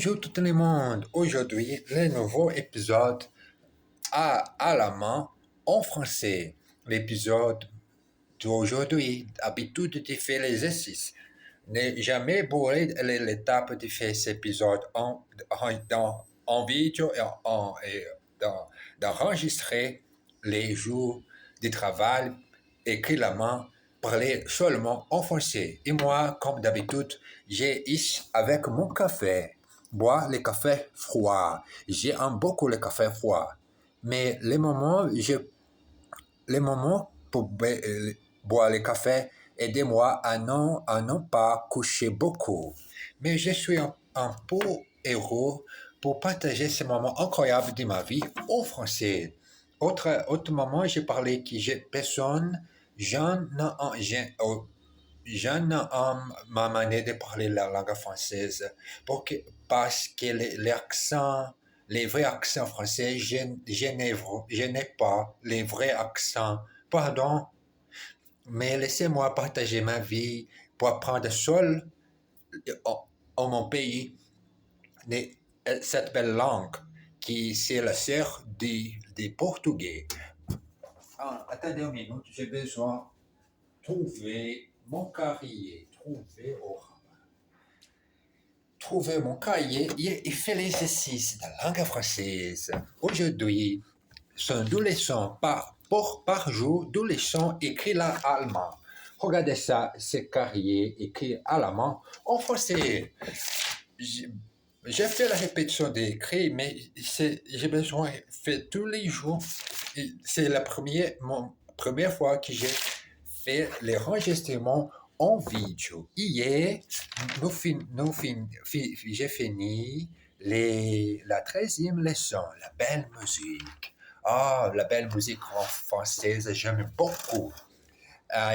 Bonjour tout le monde. Aujourd'hui, le nouveau épisode à la main en français. L'épisode d'aujourd'hui, habitude de faire l'exercice. Ne jamais brûler l'étape de faire cet épisode en vidéo d'enregistrer les jours de travail, écrit la main, parler seulement en français. Et moi, comme d'habitude, j'ai ici avec mon café. Boire le café froid. J'aime beaucoup le café froid. Mais les moments pour boire le café, aidez-moi à non pas coucher beaucoup. Mais je suis un peu heureux pour partager ces moments incroyables de ma vie en français. Autre moment, j'ai parlé que personne, je n'aime ma manière de parler la langue française parce que l'accent, les vrais accents français, je n'ai pas les vrais accents. Pardon, mais laissez-moi partager ma vie pour apprendre seul en mon pays cette belle langue qui c'est la sœur du portugais. Attendez une minute, j'ai besoin de trouver mon cahier. Trouver mon cahier et faire l'exercice de la langue française. Aujourd'hui, sont 2 leçons par jour, 2 leçons écrites à l'allemand. Regardez ça, ce cahier écrit à la main en français. J'ai fait la répétition d'écrit, mais j'ai besoin de faire tous les jours. C'est la première fois que j'ai fait l'enregistrement en vidéo. Hier, j'ai fini la 13e leçon, la belle musique. Ah, la belle musique française, j'aime beaucoup.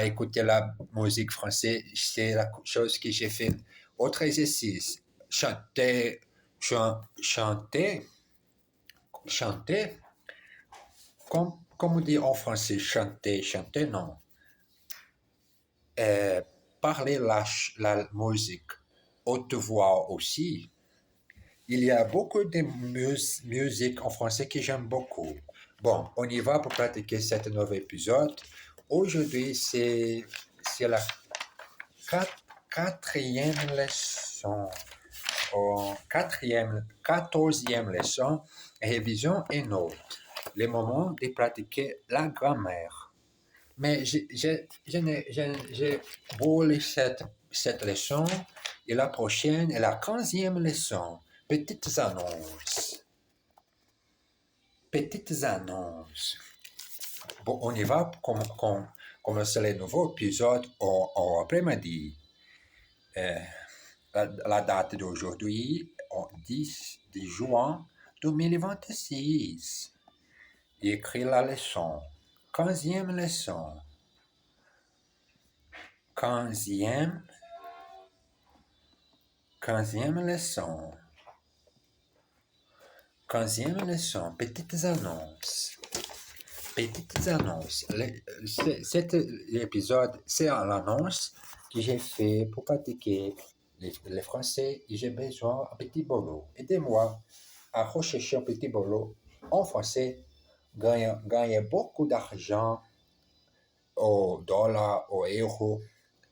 Écouter la musique française, c'est la chose que j'ai fait. Autre exercice, chanter, comme on dit en français, chanter, non. Parler la musique, haute voix aussi. Il y a beaucoup de musique en français que j'aime beaucoup. Bon, on y va pour pratiquer cet nouvel épisode. Aujourd'hui, c'est la 4e leçon. 14e leçon, révision et notes. Le moment de pratiquer la grammaire. Mais j'ai brûlé cette leçon et la prochaine est la 15e leçon. Petites annonces. Bon, on y va pour commencer le nouveau épisode au après-midi. La date d'aujourd'hui, 10 de juin 2026. Écrit la leçon. 15e leçon. 15e leçon. 15e leçon. Petites annonces. Cet épisode, c'est l'annonce que j'ai fait pour pratiquer le français et j'ai besoin d'un petit boulot. Aidez-moi à rechercher un petit boulot en français, gagner beaucoup d'argent au dollar, au euro.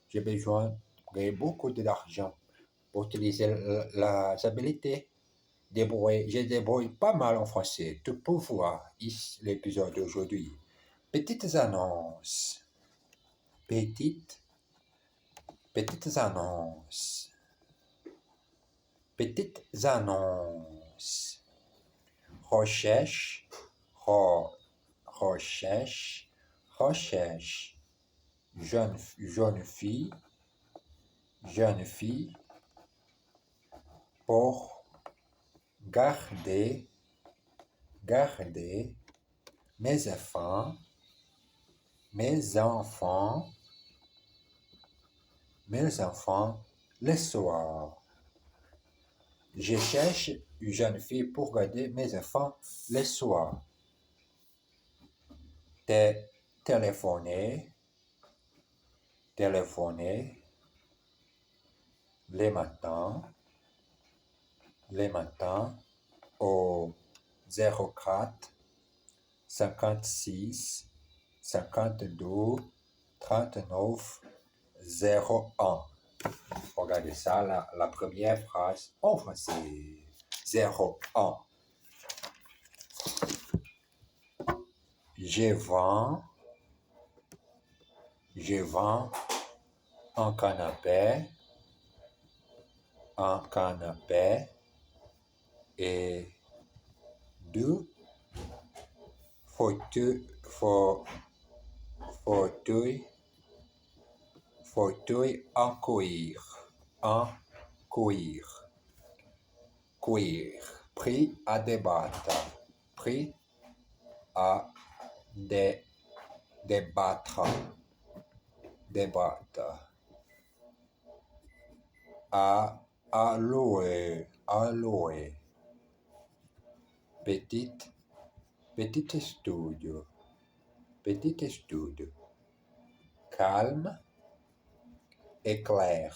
J'ai besoin de gagner beaucoup d'argent pour utiliser la habilités. Je débrouille pas mal en français. Tu peux voir ici l'épisode d'aujourd'hui. Petites annonces. Petites annonces. Petites annonces. Recherche. Jeune fille. Pour garder mes enfants le soir. Je cherche une jeune fille pour garder mes enfants le soir. Téléphoner le matin les matins au 04 56 52 39 01. Regardez ça, la première phrase en français. 01. Je vends un canapé et deux fauteuils, fauteuils en cuir, prêt à débattre, prêt à débattre, à louer, petit studio, calme et clair.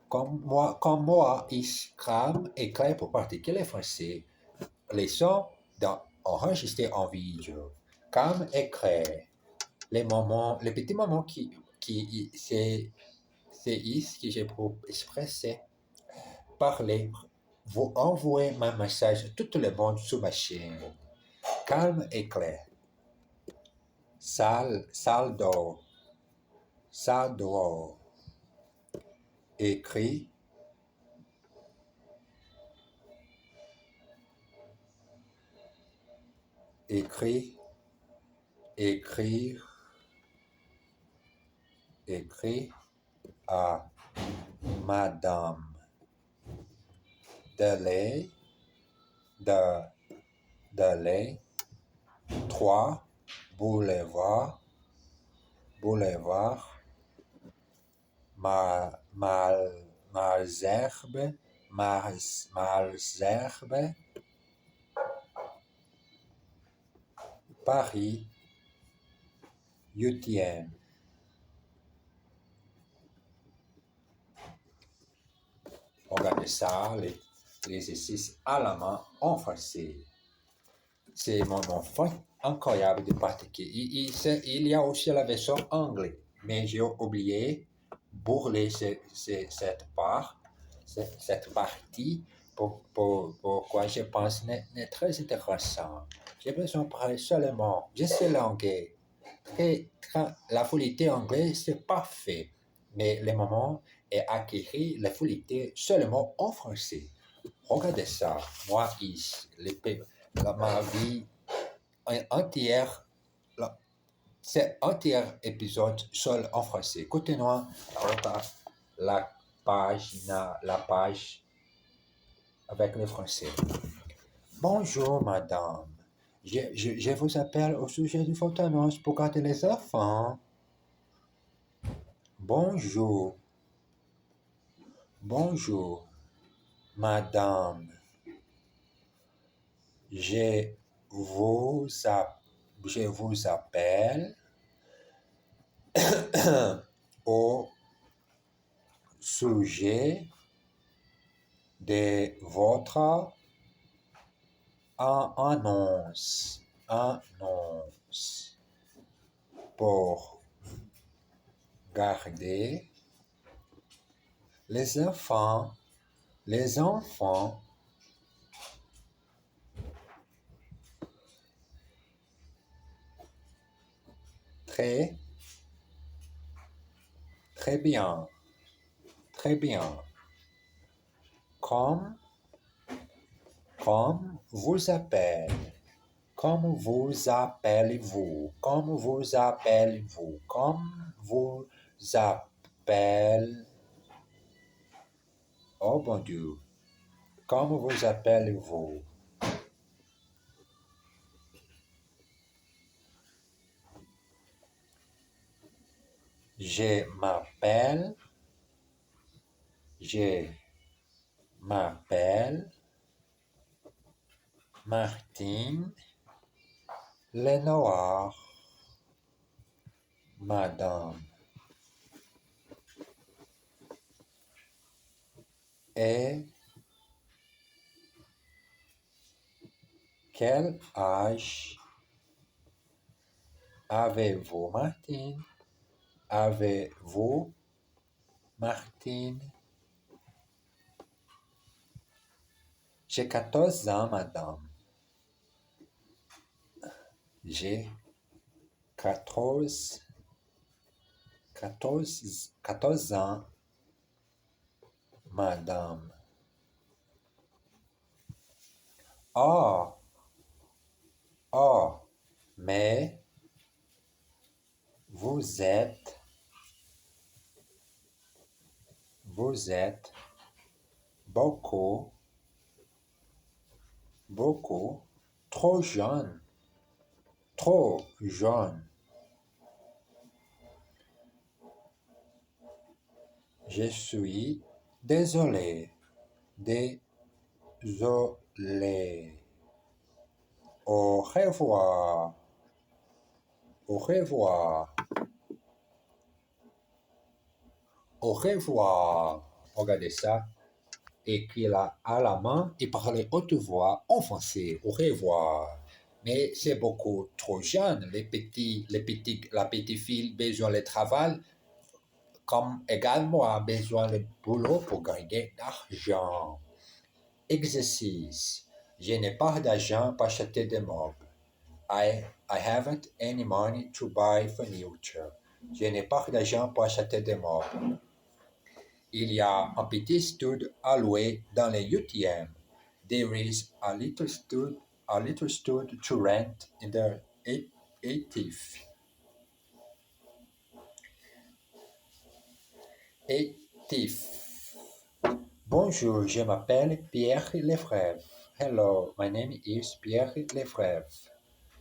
Comme moi, calme et clair pour particulier français. Les sons enregistrés en vidéo, calme et clair. Les petits moments c'est ici que j'ai pour expresser, parler, vous envoyer mon message à tout le monde sur ma chaîne. Calme et clair. Salle d'or. Écrit. Écrit à Madame Delay, 3 boulevard Malzerbe, Paris, 8e. Regardez ça, les exercices à la main en français. C'est mon enfant incroyable de pratiquer. Il y a aussi la version anglaise, mais j'ai oublié bourler cette partie pourquoi je pense n'est très intéressant. J'ai besoin de parler seulement, je sais l'anglais. La fluidité anglaise, c'est parfait, mais le moment est acquérir la fluidité seulement en français. Regardez ça, moi, ma vie entière, c'est entier épisode seul en français. Continuons la page avec le français. Bonjour, madame. Je vous appelle au sujet du fontanos pour garder les enfants. Bonjour, madame. Je vous appelle au sujet de votre annonce pour garder les enfants très bien. Comme vous appelez-vous? Comme vous appelez-vous? Oh bon Dieu. Comment vous appelez-vous? Je m'appelle Martine Lenoir. Madame. Et Quel âge avez-vous, Martine? Avez-vous, Martine? J'ai 14 ans, madame. J'ai 14 ans, madame. Oh, oh, mais vous êtes beaucoup, beaucoup trop jeune, trop jeune. Je suis désolé, désolé. Au revoir, au revoir, au revoir. Regardez ça. Écrit là à la main et parler haute voix en français. Au revoir. Mais c'est beaucoup trop jeune. La petite fille besoin de travail, comme également a besoin de boulot pour gagner d'argent. Exercice. Je n'ai pas d'argent pour acheter des meubles. I haven't any money to buy furniture. Je n'ai pas d'argent pour acheter des meubles. Il y a un petit stud à louer dans le 8e. There is a little stud to rent in the 8th. Bonjour, je m'appelle Pierre Lefebvre. Hello, my name is Pierre Lefebvre.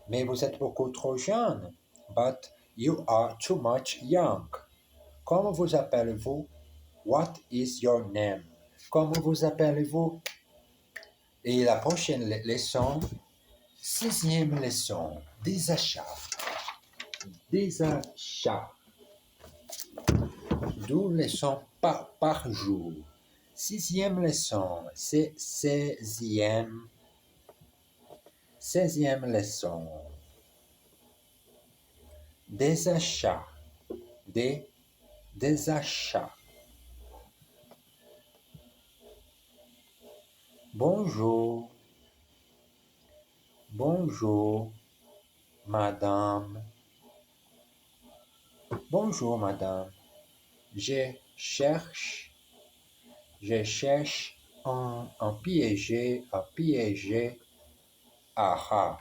Mais vous êtes beaucoup trop jeune. But you are too much young. Comment vous appelez-vous? What is your name? Comment vous appelez-vous? Et la prochaine leçon, 6e leçon, des achats. Des achats. 12 leçons par jour. 6e leçon, c'est 16e leçon. Des achats. Des achats. Bonjour. Bonjour, madame. Bonjour, madame. Je cherche un piégé. Ah.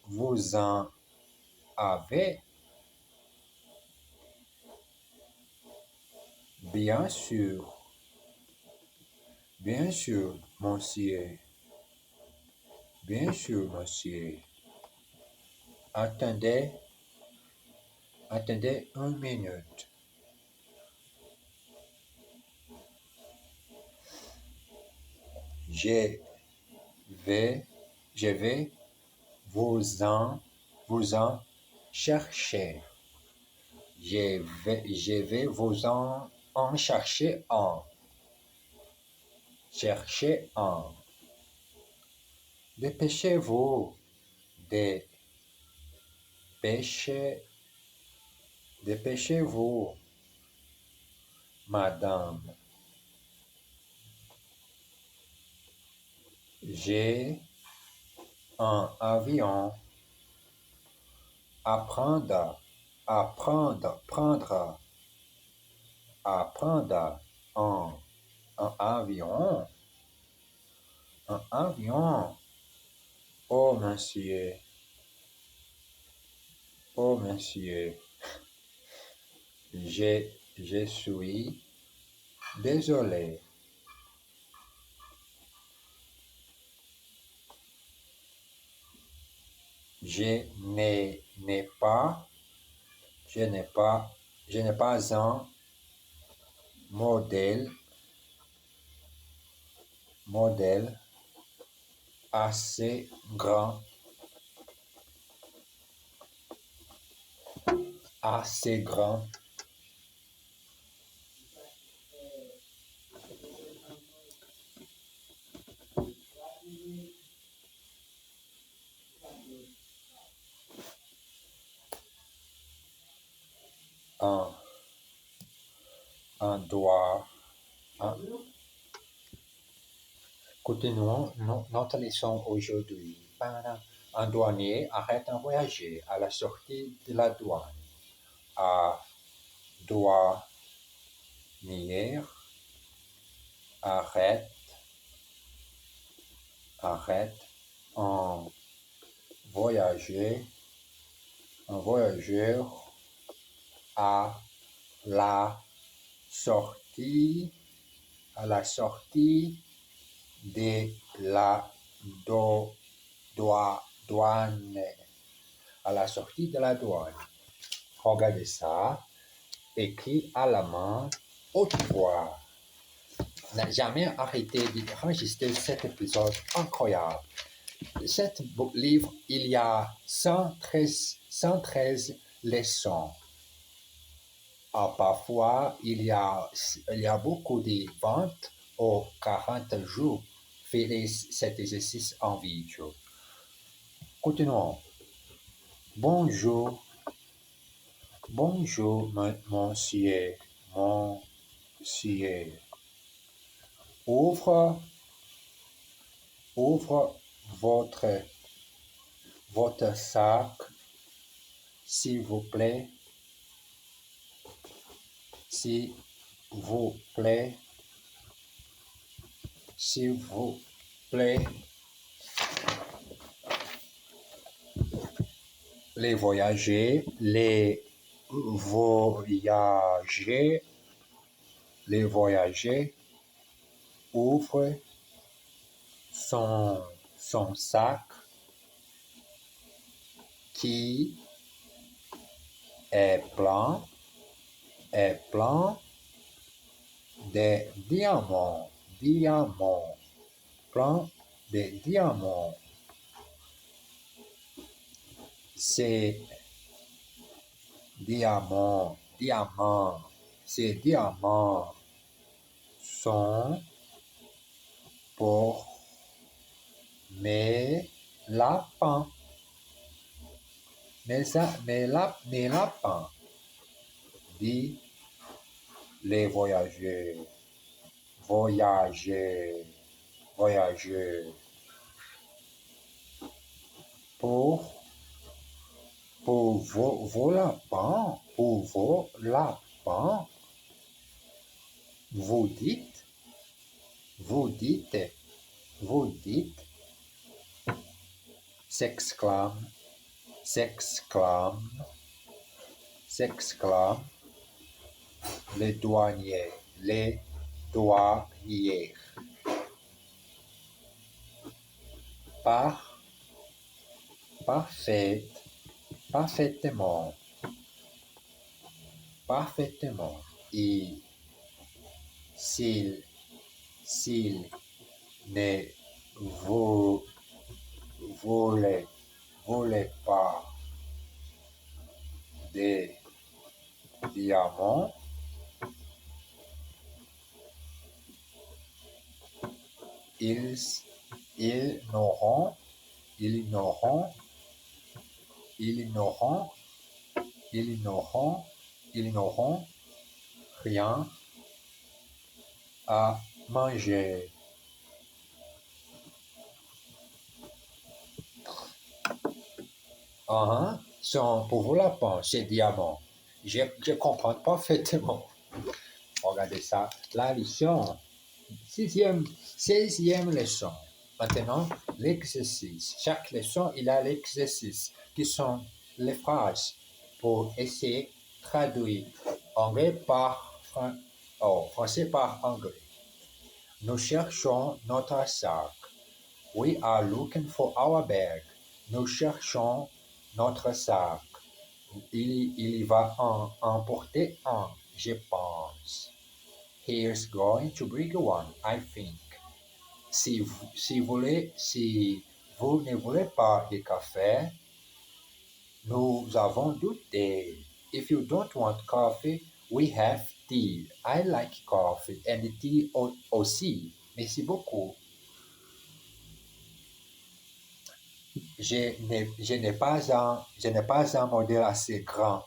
Vous en avez? Bien sûr, monsieur. Bien sûr, monsieur. Attendez une minute. Je vais vous en chercher. Je vais vous en chercher un. Chercher un. Dépêchez-vous. Dépêchez-vous, madame. J'ai un avion à prendre. Prendre. Un avion. Un avion. Oh, monsieur. Je suis désolé. Je n'ai pas un modèle assez grand, on, on doit, on- continuons notre leçon aujourd'hui. Un douanier arrête un voyageur à la sortie de la douane. Un douanier arrête un voyageur à la sortie de la douane. À la sortie de la douane. Regardez ça, écrit à la main, haute voix. N'a jamais arrêté d'enregistrer cet épisode incroyable. Cet livre, il y a 113 leçons. Parfois, il y a beaucoup de ventes aux 40 jours. Faites cet exercice en vidéo. Continuons. Bonjour, monsieur. Ouvre votre sac, s'il vous plaît. S'il vous plaît. Les voyageurs ouvrent son sac qui est plein de diamants. Plein de diamants. Ces diamants sont pour mes lapins. Mes lapins, dit les voyageurs. Pour vos lapins, vous dites, s'exclame le douanier. Parfaitement. Et s'il ne vous voulez pas de diamants, ils n'auront rien à manger. Sont pour vos lapins, ces diamants. Je comprends parfaitement. Regardez ça. La leçon. 16e leçon. Maintenant, l'exercice. Chaque leçon, il a l'exercice, qui sont les phrases pour essayer de traduire français par anglais. Nous cherchons notre sac. We are looking for our bag. Nous cherchons notre sac. Il va en emporter un, je pense. Here's going to bring one, I think. Si vous ne voulez pas de café, nous avons du thé. If you don't want coffee, we have tea. I like coffee and tea aussi. Merci beaucoup. Je n'ai pas un modèle assez grand.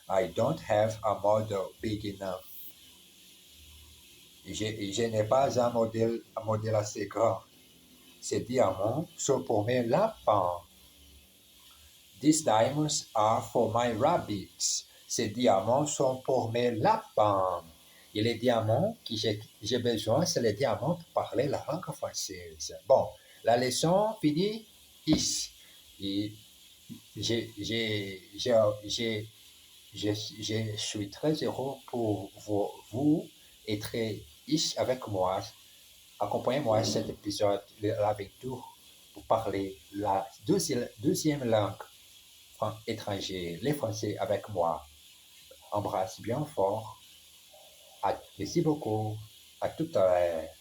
I don't have a model big enough. Je n'ai pas un modèle assez grand. Ces diamants sont pour mes lapins. These diamonds are for my rabbits. Ces diamants sont pour mes lapins. Et les diamants que j'ai besoin, c'est les diamants pour parler la langue française. Bon, la leçon finit ici. Et je suis très heureux pour vous être ici avec moi. Accompagnez-moi à cet épisode, l'aventure, pour parler la deuxième langue étrangère, les Français avec moi. Embrasse bien fort. Merci beaucoup. À tout à l'heure.